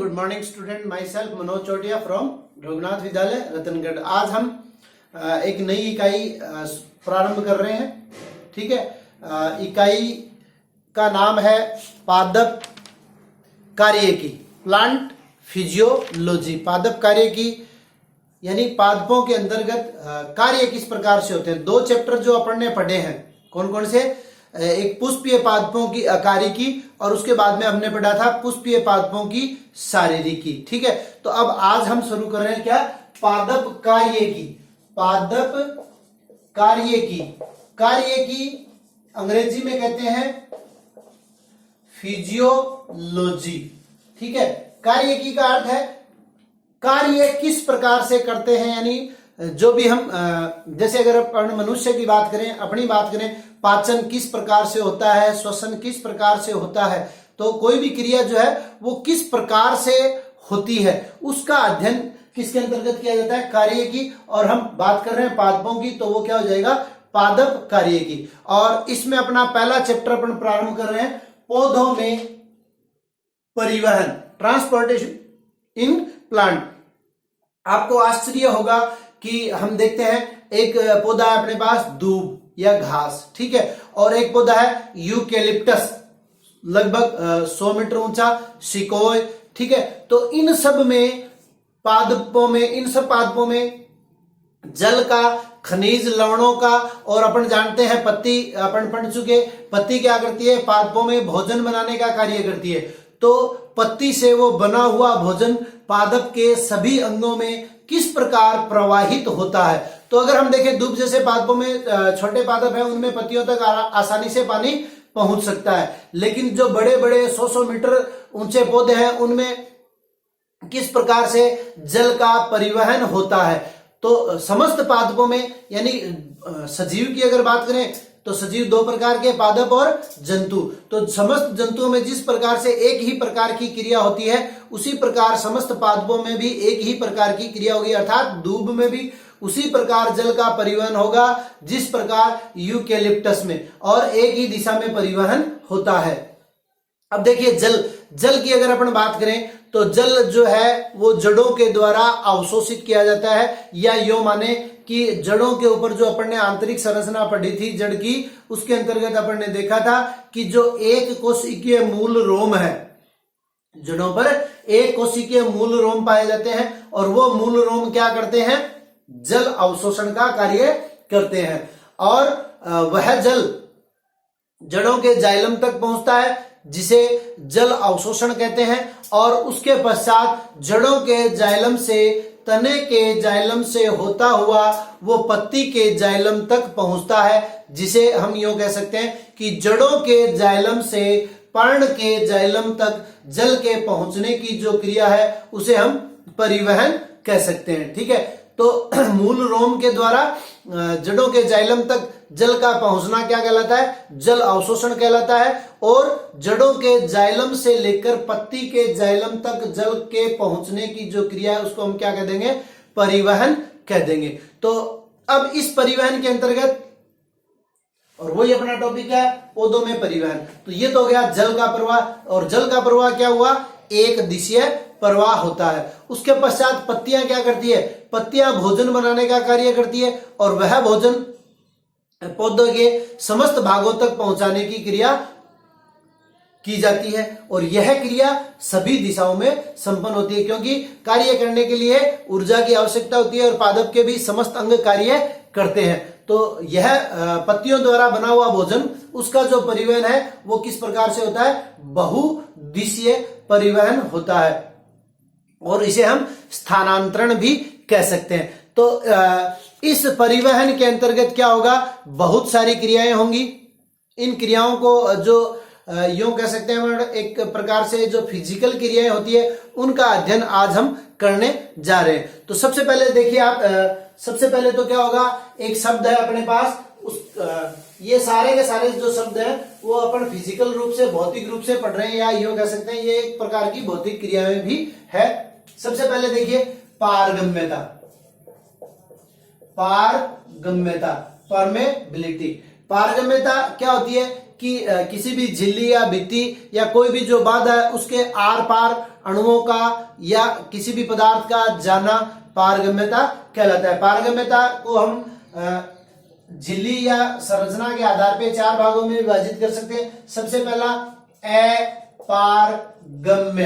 Good morning student, my self Manoj Chautiya from Raghunath Vidyalaya Ratangarh. आज हम एक नई इकाई प्रारंभ कर रहे हैं। ठीक है, इकाई का नाम है पादप कार्यकी, प्लांट फिजियोलॉजी। पादप कार्यकी यानी पादपों के अंतर्गत कार्य किस प्रकार से होते हैं। दो चैप्टर जो अपन ने पढ़े हैं, कौन कौन से, एक पुष्पीय पादपों की अकारिकी और उसके बाद में हमने पढ़ा था पुष्पीय पादपों की शारीरिकी। ठीक है, तो अब आज हम शुरू कर रहे हैं क्या, पादप कार्यकी। पादप कार्यकी, कार्यकी अंग्रेजी में कहते हैं फिजियोलॉजी। ठीक है, कार्यकी का अर्थ है कार्य किस प्रकार से करते हैं, यानी जो भी हम जैसे अगर अपन मनुष्य की बात करें, अपनी बात करें, पाचन किस प्रकार से होता है, श्वसन किस प्रकार से होता है, तो कोई भी क्रिया जो है वो किस प्रकार से होती है उसका अध्ययन किसके अंतर्गत किया जाता है, कार्य की। और हम बात कर रहे हैं पादपों की, तो वो क्या हो जाएगा, पादप कार्य की। और इसमें अपना पहला चैप्टर अपन प्रारंभ कर रहे हैं, पौधों में परिवहन, ट्रांसपोर्टेशन इन प्लांट। आपको आश्चर्य होगा कि हम देखते हैं एक पौधा है अपने पास दूब या घास, ठीक है, और एक पौधा है यूकेलिप्टस, लगभग 100 मीटर ऊंचा सिकोय। ठीक है, तो इन सब पादपों में जल का, खनिज लवणों का, और अपन जानते हैं पत्ती, अपन पढ़ चुके, पत्ती क्या करती है, पादपों में भोजन बनाने का कार्य करती है। तो पत्ती से वो बना हुआ भोजन पादप के सभी अंगों में किस प्रकार प्रवाहित होता है। तो अगर हम देखें दूब जैसे पादपों में छोटे पादप हैं, उनमें पत्तियों तक आसानी से पानी पहुंच सकता है, लेकिन जो बड़े बड़े 100 मीटर ऊंचे पौधे हैं उनमें किस प्रकार से जल का परिवहन होता है। तो समस्त पादपों में, यानी सजीव की अगर बात करें तो सजीव दो प्रकार के, पादप और जंतु। तो समस्त जंतुओं में जिस प्रकार से एक ही प्रकार की क्रिया होती है, उसी प्रकार समस्त पादपों में भी एक ही प्रकार की क्रिया होगी, अर्थात दूब में भी उसी प्रकार जल का परिवहन होगा जिस प्रकार यूकेलिप्टस में, और एक ही दिशा में परिवहन होता है। अब देखिए जल की अगर अपन बात करें तो जल जो है वो जड़ों के द्वारा अवशोषित किया जाता है, या यो माने कि जड़ों के ऊपर जो अपन ने आंतरिक संरचना पढ़ी थी जड़ की, उसके अंतर्गत अपन ने देखा था कि जो एक कोशिकीय मूल रोम है, जड़ों पर एक कोशिकीय मूल रोम पाए जाते हैं, और वो मूल रोम क्या करते हैं, जल अवशोषण का कार्य करते हैं। और वह जल जड़ों के जाइलम तक पहुंचता है जिसे जल अवशोषण कहते हैं, और उसके पश्चात जड़ों के जाइलम से, तने के जाइलम से होता हुआ वो पत्ती के जाइलम तक पहुंचता है, जिसे हम यूं कह सकते हैं कि जड़ों के जाइलम से पर्ण के जाइलम तक जल के पहुंचने की जो क्रिया है उसे हम परिवहन कह सकते हैं। ठीक है, तो मूल रोम के द्वारा जड़ों के जाइलम तक जल का पहुंचना क्या कहलाता है, जल अवशोषण कहलाता है। और जड़ों के जाइलम से लेकर पत्ती के जाइलम तक जल के पहुंचने की जो क्रिया है उसको हम क्या कह देंगे, परिवहन कह देंगे। तो अब इस परिवहन के अंतर्गत, और वही अपना टॉपिक है पौधों में परिवहन, तो ये तो हो गया जल का प्रवाह। और जल का प्रवाह क्या हुआ, एक दिशीय प्रवाह होता है। उसके पश्चात पत्तियां क्या करती है, पत्तियां भोजन बनाने का कार्य करती है, और वह भोजन पौधों के समस्त भागों तक पहुंचाने की क्रिया की जाती है। और यह क्रिया सभी दिशाओं में संपन्न होती है, क्योंकि कार्य करने के लिए ऊर्जा की आवश्यकता होती है, और पादप के भी समस्त अंग कार्य करते हैं। तो यह पत्तियों द्वारा बना हुआ भोजन, उसका जो परिवहन है वो किस प्रकार से होता है, बहुदिशीय परिवहन होता है, और इसे हम स्थानांतरण भी कह सकते हैं। तो इस परिवहन के अंतर्गत क्या होगा, बहुत सारी क्रियाएं होंगी। इन क्रियाओं को जो यूं कह सकते हैं एक प्रकार से जो फिजिकल क्रियाएं होती है उनका अध्ययन आज हम करने जा रहे हैं। तो सबसे पहले देखिए आप, सबसे पहले तो क्या होगा, एक शब्द है अपने पास, ये सारे के सारे जो शब्द हैं वो अपन फिजिकल रूप से, भौतिक रूप से पढ़ रहे हैं, या यूं कह सकते हैं ये एक प्रकार की भौतिक क्रियाएं भी है। सबसे पहले देखिए पारगम्यता, पारगम्यता, परमेबिलिटी। पारगम्यता क्या होती है कि किसी भी झिल्ली या भित्ति या कोई भी जो बाधा है उसके आर पार अणुओं का या किसी भी पदार्थ का जाना पारगम्यता कहलाता है। पारगम्यता को हम झिल्ली या संरचना के आधार पे 4 भागों में विभाजित कर सकते हैं। सबसे पहला अपारगम्य,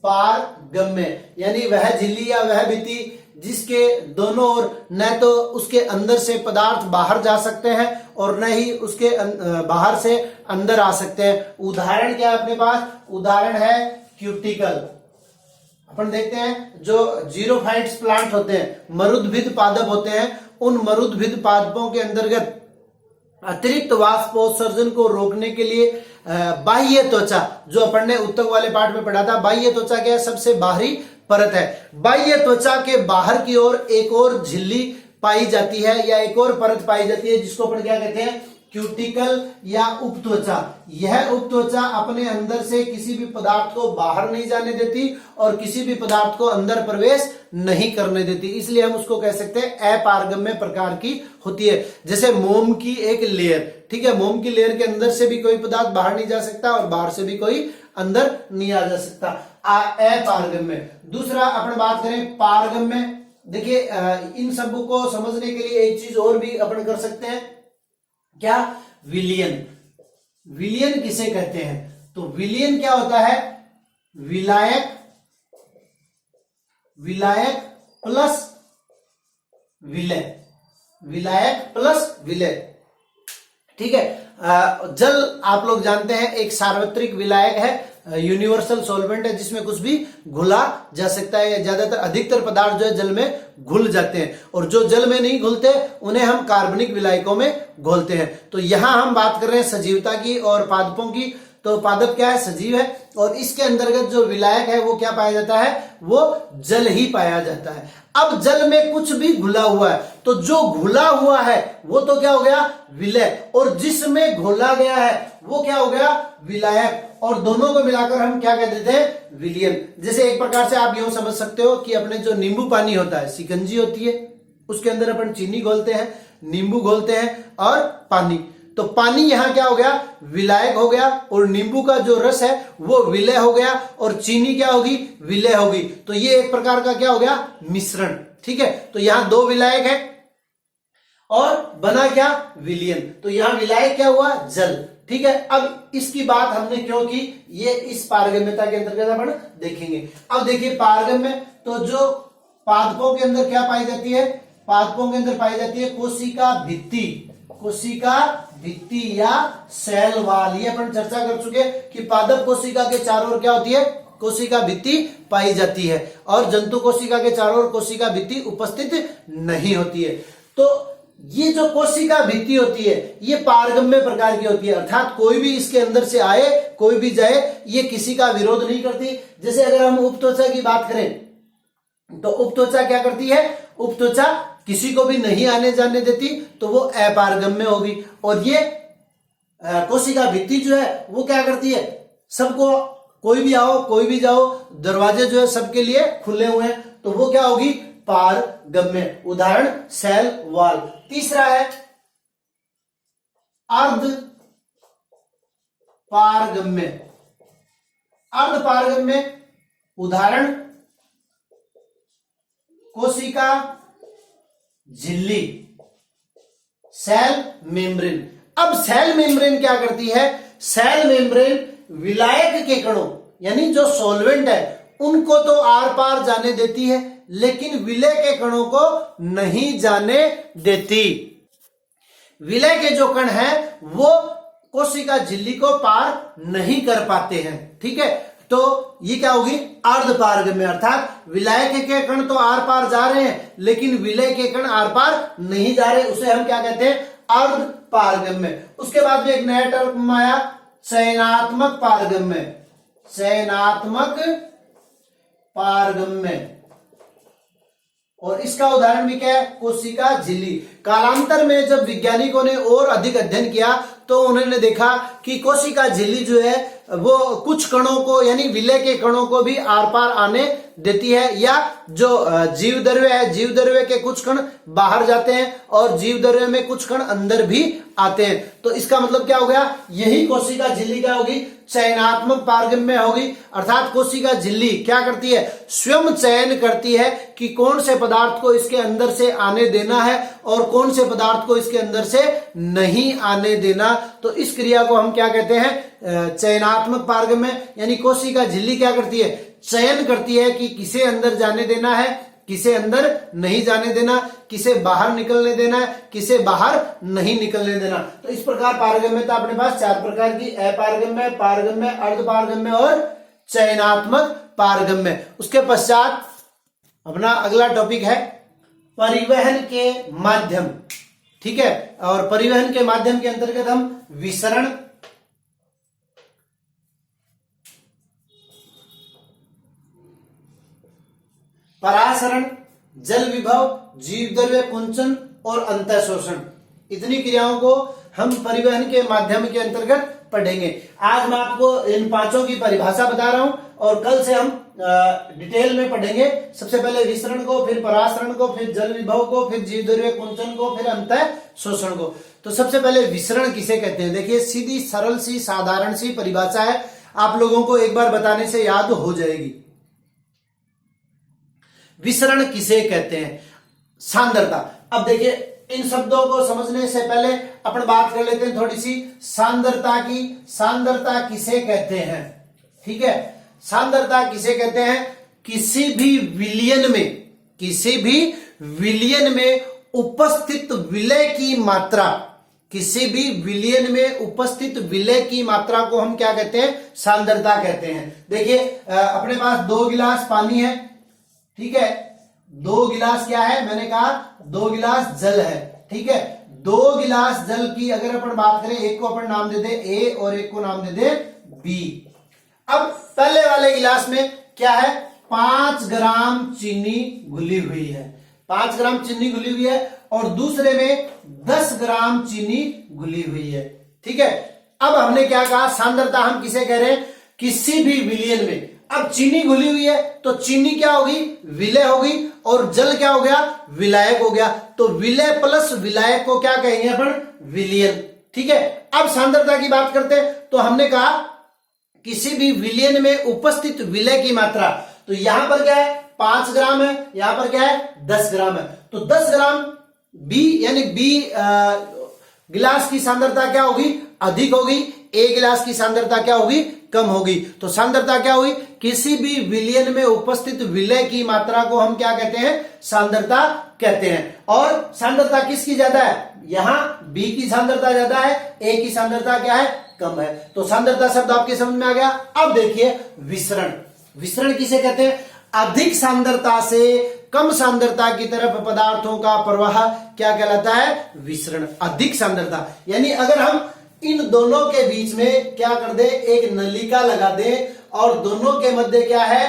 अपारगम्य यानी वह झिल्ली या वह भित्ति जिसके दोनों ओर न तो उसके अंदर से पदार्थ बाहर जा सकते हैं और न ही उसके बाहर से अंदर आ सकते हैं। उदाहरण क्या है अपने पास? उदाहरण है क्यूटिकल। अपन देखते हैं जो जीरोफाइट्स प्लांट होते हैं, मरुद्भिद पादप होते हैं, उन मरुद्भिद पादपों के अंतर्गत अतिरिक्त वाष्पोत्सर्जन को रोकने के लिए बाह्य त्वचा, जो अपन ने उत्तक वाले पार्ट में पढ़ा था, बाह्य त्वचा क्या है? सबसे बाहरी परत है। बाह्य त्वचा के बाहर की ओर एक और झिल्ली पाई जाती है या एक और परत पाई जाती है जिसको अपन क्या कहते हैं? क्यूटिकल या उपत्वचा। यह उपत्वचा अपने अंदर से किसी भी पदार्थ को बाहर नहीं जाने देती और किसी भी पदार्थ को अंदर प्रवेश नहीं करने देती, इसलिए हम उसको कह सकते हैं अपारगम्य प्रकार की होती है। जैसे मोम की एक लेयर, ठीक है, मोम की लेयर के अंदर से भी कोई पदार्थ बाहर नहीं जा सकता और बाहर से भी कोई अंदर नहीं आ जा सकता, अपारगम्य। दूसरा अपन बात करें पारगम्य। देखिए इन सबों को समझने के लिए एक चीज और भी अपन कर सकते हैं, क्या? विलयन। विलयन किसे कहते हैं? तो विलयन क्या होता है? विलायक, विलायक प्लस विलय, विलायक प्लस विलय, ठीक है। जल आप लोग जानते हैं एक सार्वत्रिक विलायक है, यूनिवर्सल सॉल्वेंट है, जिसमें कुछ भी घुला जा सकता है। ज्यादातर अधिकतर पदार्थ जो है जल में घुल जाते हैं और जो जल में नहीं घुलते उन्हें हम कार्बनिक विलायकों में घोलते हैं। तो यहां हम बात कर रहे हैं सजीवता की और पादपों की। तो पादप क्या है? सजीव है और इसके अंतर्गत जो विलायक है वो क्या पाया जाता है? वो जल ही पाया जाता है। अब जल में कुछ भी घुला हुआ है तो जो घुला हुआ है वो तो क्या हो गया? विलय, और जिसमें घोला गया है वो क्या हो गया? विलायक, और दोनों को मिलाकर हम क्या कह देते हैं? विलयन। जैसे एक प्रकार से आप यूं समझ सकते हो कि अपने जो नींबू पानी होता है, शिकंजी होती है, उसके अंदर अपन चीनी घोलते हैं, नींबू घोलते हैं और पानी, तो पानी यहां क्या हो गया? विलायक हो गया, और नींबू का जो रस है वो विलय हो गया, और चीनी क्या होगी? विलय होगी। तो ये एक प्रकार का क्या हो गया? मिश्रण, ठीक है। तो यहां 2 विलायक है और बना क्या? विलयन। तो यहां विलायक क्या हुआ? जल, ठीक है। अब इसकी बात हमने क्यों की, ये इस पारगम्यता के अंतर्गत अपन देखेंगे। अब देखिए पारगम्य, तो जो पादपों के अंदर क्या पाई जाती है? पादपों के अंदर पाई जाती है कोशिका भित्ति, कोशिका भित्ति या सेल वाल। ये अपन चर्चा कर चुके कि पादप कोशिका के चारों ओर क्या होती है? कोशिका भित्ति पाई जाती है, और जंतु कोशिका के चारों ओर कोशिका भित्ति उपस्थित नहीं होती है। तो ये जो कोशिका भित्ति होती है ये पारगम्य प्रकार की होती है, अर्थात कोई भी इसके अंदर से आए कोई भी जाए, ये किसी का विरोध नहीं करती। जैसे अगर हम उपत्वचा की बात करें तो उपत्वचा क्या करती है? उपत्वचा किसी को भी नहीं आने जाने देती, तो वो अपारगम्य होगी। और ये कोशिका भित्ति जो है वो क्या करती है? सबको, कोई भी आओ कोई भी जाओ, दरवाजे जो है सबके लिए खुले हुए हैं, तो वो क्या होगी? पारगम्य। उदाहरण सेल वॉल। तीसरा है अर्ध पारगम्य। अर्ध पारगम्य उदाहरण कोशिका झिल्ली, सेल मेम्ब्रेन। अब सेल मेम्ब्रेन क्या करती है? सेल मेम्ब्रेन विलायक के कणों यानी जो सॉल्वेंट है उनको तो आर पार जाने देती है, लेकिन विलय के कणों को नहीं जाने देती। विलय के जो कण हैं वो कोशिका झिल्ली को पार नहीं कर पाते हैं, ठीक है। तो ये क्या होगी? अर्ध पारगम्य, अर्थात विलायक के कण तो आर पार जा रहे हैं लेकिन विलय के कण आर पार नहीं जा रहे, उसे हम क्या कहते हैं? अर्ध पारगम्य। उसके बाद में एक नया टर्म आया, चयनात्मक पारगम्य। चयनात्मक पारगम्य, और इसका उदाहरण भी क्या है? कोशिका झिल्ली। कालांतर में जब वैज्ञानिकों ने और अधिक अध्ययन किया तो उन्होंने देखा कि कोशिका झिल्ली जो है वो कुछ कणों को यानी विलय के कणों को भी आर पार आने देती है, या जो जीव द्रव्य है, जीव द्रव्य के कुछ कण बाहर जाते हैं और जीव द्रव्य में कुछ कण अंदर भी आते हैं। तो इसका मतलब क्या हो गया, यही कोशिका झिल्ली क्या होगी, चयनात्मक पारगम्य होगी। अर्थात कोशिका झिल्ली क्या करती है, स्वयं चयन करती है कि कौन से पदार्थ को इसके अंदर से आने देना है और कौन से पदार्थ को इसके अंदर से नहीं आने देना। तो इस क्रिया को हम क्या कहते हैं, चयनात्मक पारगम्य। यानी कोशिका झिल्ली क्या करती है, चयन करती है कि किसे अंदर जाने देना है, किसे अंदर नहीं जाने देना, किसे बाहर निकलने देना है, किसे बाहर नहीं निकलने देना। तो इस प्रकार पारगम्यता अपने पास 4 प्रकार की, अपारगम्य, पारगम्य, अर्धपारगम्य और चयनात्मक पारगम्य। उसके पश्चात अपना अगला टॉपिक है परिवहन के माध्यम। ठीक है, और परिवहन के माध्यम के अंतर्गत हम विसरण, परासरण, जल विभव, जीव द्रव्य कुंचन और अंतःशोषण, इतनी क्रियाओं को हम परिवहन के माध्यम के अंतर्गत पढ़ेंगे। आज मैं आपको इन 5 की परिभाषा बता रहा हूं और कल से हम डिटेल में पढ़ेंगे। सबसे पहले विसरण को, फिर परासरण को, फिर जल विभव को, फिर जीव द्रव्य कुंचन को, फिर अंतःशोषण को। तो सबसे पहले विसरण किसे कहते हैं, देखिए सीधी सरल सी साधारण सी परिभाषा है, आप लोगों को एक बार बताने से याद हो जाएगी। विसरण किसे कहते हैं, सांद्रता। अब देखिए इन शब्दों को समझने से पहले अपन बात कर लेते हैं थोड़ी सी सांद्रता की। सांद्रता किसे कहते हैं, ठीक है, सांद्रता किसे कहते हैं, किसी भी विलयन में, किसी भी विलयन में उपस्थित विलय की मात्रा, किसी भी विलयन में उपस्थित विलय की मात्रा को हम क्या कहते हैं, सांद्रता कहते हैं। देखिए अपने पास 2 गिलास पानी है, ठीक है, 2 गिलास क्या है, मैंने कहा 2 गिलास जल है, ठीक है। 2 गिलास जल की अगर अपन बात करें, एक को अपन नाम दे दे ए और एक को नाम दे दे बी। अब पहले वाले गिलास में क्या है, 5 ग्राम चीनी घुली हुई है, 5 ग्राम चीनी घुली हुई है, और दूसरे में 10 ग्राम चीनी घुली हुई है, ठीक है। अब हमने क्या कहा, सांद्रता हम किसे कह रहे हैं, किसी भी विलयन में। अब चीनी घुली हुई है तो चीनी क्या होगी, विलय होगी, और जल क्या हो गया, विलायक हो गया। तो विलय प्लस विलायक को क्या कहेंगे अपन, विलयन, ठीक है। अब सांद्रता की बात करते हैं, तो हमने कहा किसी भी विलयन में उपस्थित विलय की मात्रा, तो यहां पर क्या है 5 ग्राम है, यहां पर क्या है 10 ग्राम है। तो 10 ग्राम बी यानी बी गिलास की सांद्रता क्या होगी, अधिक होगी, ए गिलास की सांद्रता क्या होगी, कम होगी। तो सांद्रता क्या हुई, किसी भी विलयन में उपस्थित विलय की मात्रा को हम क्या कहते हैं, सांद्रता कहते हैं। और सांद्रता किसकी ज्यादा है, यहां बी की सांद्रता ज्यादा है, ए की सांद्रता क्या है, कम है। तो सांद्रता शब्द आपके समझ में आ गया। अब देखिए विसरण, विसरण किसे कहते हैं, अधिक सांद्रता से कम सांद्रता की तरफ पदार्थों का प्रवाह क्या कहलाता है, विसरण। अधिक सांद्रता यानी अगर हम इन दोनों के बीच में क्या कर दे, एक नलिका लगा दे, और दोनों के मध्य क्या है,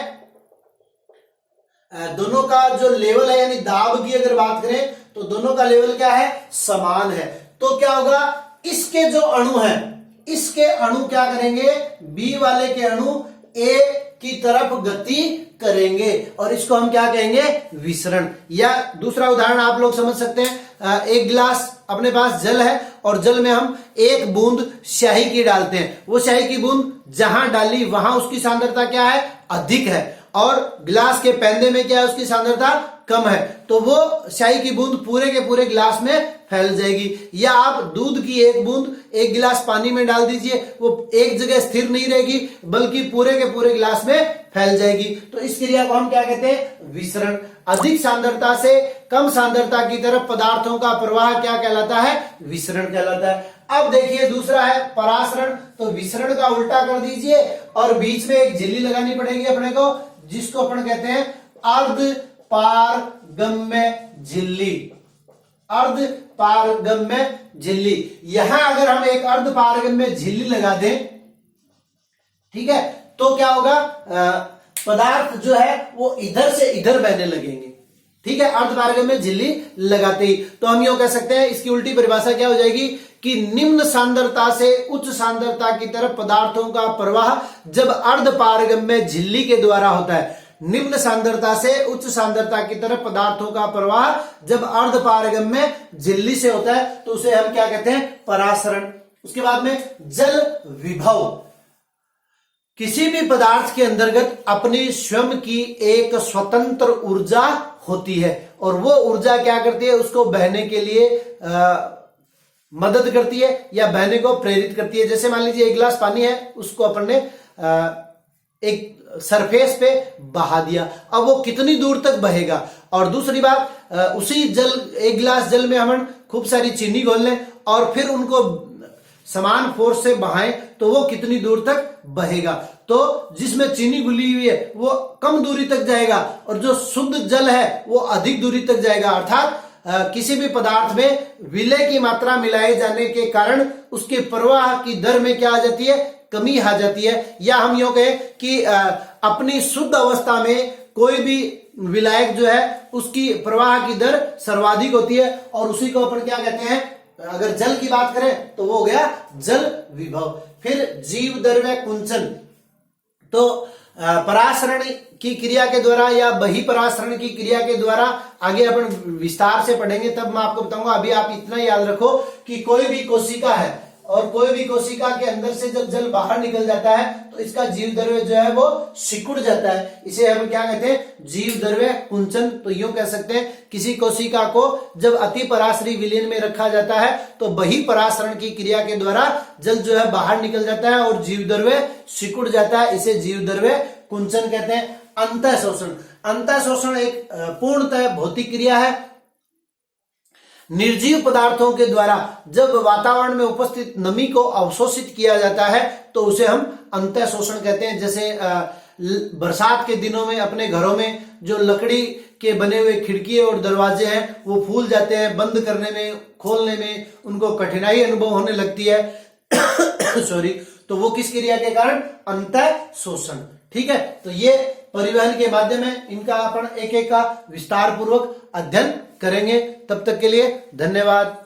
दोनों का जो लेवल है यानी दाब की अगर बात करें तो दोनों का लेवल क्या है, समान है। तो क्या होगा, इसके जो अणु हैं, इसके अणु क्या करेंगे, बी वाले के अणु ए की तरफ गति करेंगे, और इसको हम क्या कहेंगे, विसरण। या दूसरा उदाहरण आप लोग समझ सकते हैं, एक गिलास अपने पास जल है और जल में हम 1 बूंद स्याही की डालते हैं, वो स्याही की बूंद जहां डाली वहां उसकी सांद्रता क्या है, अधिक है, और गिलास के पैंदे में क्या है, उसकी सांद्रता कम है। तो वो स्याही की बूंद पूरे के पूरे गिलास में फैल जाएगी। या आप दूध की 1 बूंद 1 गिलास पानी में डाल दीजिए, वो एक जगह स्थिर नहीं रहेगी बल्कि पूरे के पूरे गिलास में फैल जाएगी। तो इस क्रिया को हम क्या कहते हैं, विसरण। अधिक सांद्रता से कम सांद्रता की तरफ पदार्थों का प्रवाह क्या कहलाता है, विसरण कहलाता है। अब देखिए दूसरा है परासरण। तो विसरण का उल्टा कर दीजिए और बीच में एक झिल्ली लगानी पड़ेगी अपने को, जिसको अपन कहते हैं अर्ध पारगम्य झिल्ली। अर्ध पारगम्य झिल्ली, यहां अगर हम एक अर्ध पारगम्य झिल्ली लगा दें, ठीक है, तो क्या होगा, पदार्थ जो है वो इधर से इधर बहने लगेंगे, ठीक है, अर्ध पारगम्य झिल्ली लगाते ही। तो हम यूं कह सकते हैं, इसकी उल्टी परिभाषा क्या हो जाएगी कि निम्न सांद्रता से उच्च सांद्रता की तरफ पदार्थों का प्रवाह जब अर्ध पारगम्य झिल्ली के द्वारा होता है, निम्न सांद्रता से उच्च सांद्रता की तरफ पदार्थों का प्रवाह जब अर्ध पारगम्य झिल्ली से होता है तो उसे हम क्या कहते हैं, परासरण। उसके बाद में जल विभव, किसी भी पदार्थ के अंतर्गत अपनी स्वयं की एक स्वतंत्र ऊर्जा होती है और वो ऊर्जा क्या करती है, उसको बहने के लिए मदद करती है या बहने को प्रेरित करती है। जैसे मान लीजिए एक गिलास पानी है, उसको अपन ने एक सरफेस पे बहा दिया, अब वो कितनी दूर तक बहेगा। और दूसरी बात, उसी जल, एक गिलास जल में हम खूब सारी चीनी घोल लें और फिर उनको समान फोर्स से बहाएं तो वो कितनी दूर तक बहेगा। तो जिसमें चीनी घुली हुई है वो कम दूरी तक जाएगा और जो शुद्ध जल है वो अधिक दूरी तक जाएगा। अर्थात किसी भी पदार्थ में विलय की मात्रा मिलाए जाने के कारण उसके प्रवाह की दर में क्या आ जाती है, कमी आ जाती है। या हम यूं कहें कि अपनी शुद्ध अवस्था में कोई भी विलायक जो है उसकी प्रवाह की दर सर्वाधिक होती है और उसी को अपन क्या कहते हैं, अगर जल की बात करें तो वो हो गया जल विभव। फिर जीव द्रव्य कुंचन, तो परासरण की क्रिया के द्वारा या बहिपरासरण की क्रिया के द्वारा आगे अपन विस्तार से पढ़ेंगे, तब मैं आपको बताऊंगा। अभी आप इतना याद रखो कि कोई भी कोशिका है और कोई भी कोशिका के अंदर से जब जल बाहर निकल जाता है तो इसका जीव द्रव्य जो है वो सिकुड़ जाता है। इसे हम क्या कहते हैं, जीव द्रव्य कुंचन। तो यूं कह सकते हैं, किसी कोशिका को जब अति पराशरी विलयन में रखा जाता है तो बहिपरासरण की क्रिया के द्वारा जल जो है बाहर निकल जाता है और जीव द्रव्य सिकुड़ जाता है, इसे जीव द्रव्य कुंचन कहते हैं। अंतः शोषण, अंतः शोषण एक पूर्णतः भौतिक क्रिया है। निर्जीव पदार्थों के द्वारा जब वातावरण में उपस्थित नमी को अवशोषित किया जाता है तो उसे हम अंतः शोषण कहते हैं। जैसे बरसात के दिनों में अपने घरों में जो लकड़ी के बने हुए खिड़की और दरवाजे हैं वो फूल जाते हैं, बंद करने में, खोलने में उनको कठिनाई अनुभव होने लगती है सॉरी, तो वो किस क्रिया के कारण, अंतः शोषण। ठीक है, तो ये परिवहन के माध्यम है, इनका अपन एक एक का विस्तार पूर्वक अध्ययन करेंगे। तब तक के लिए धन्यवाद।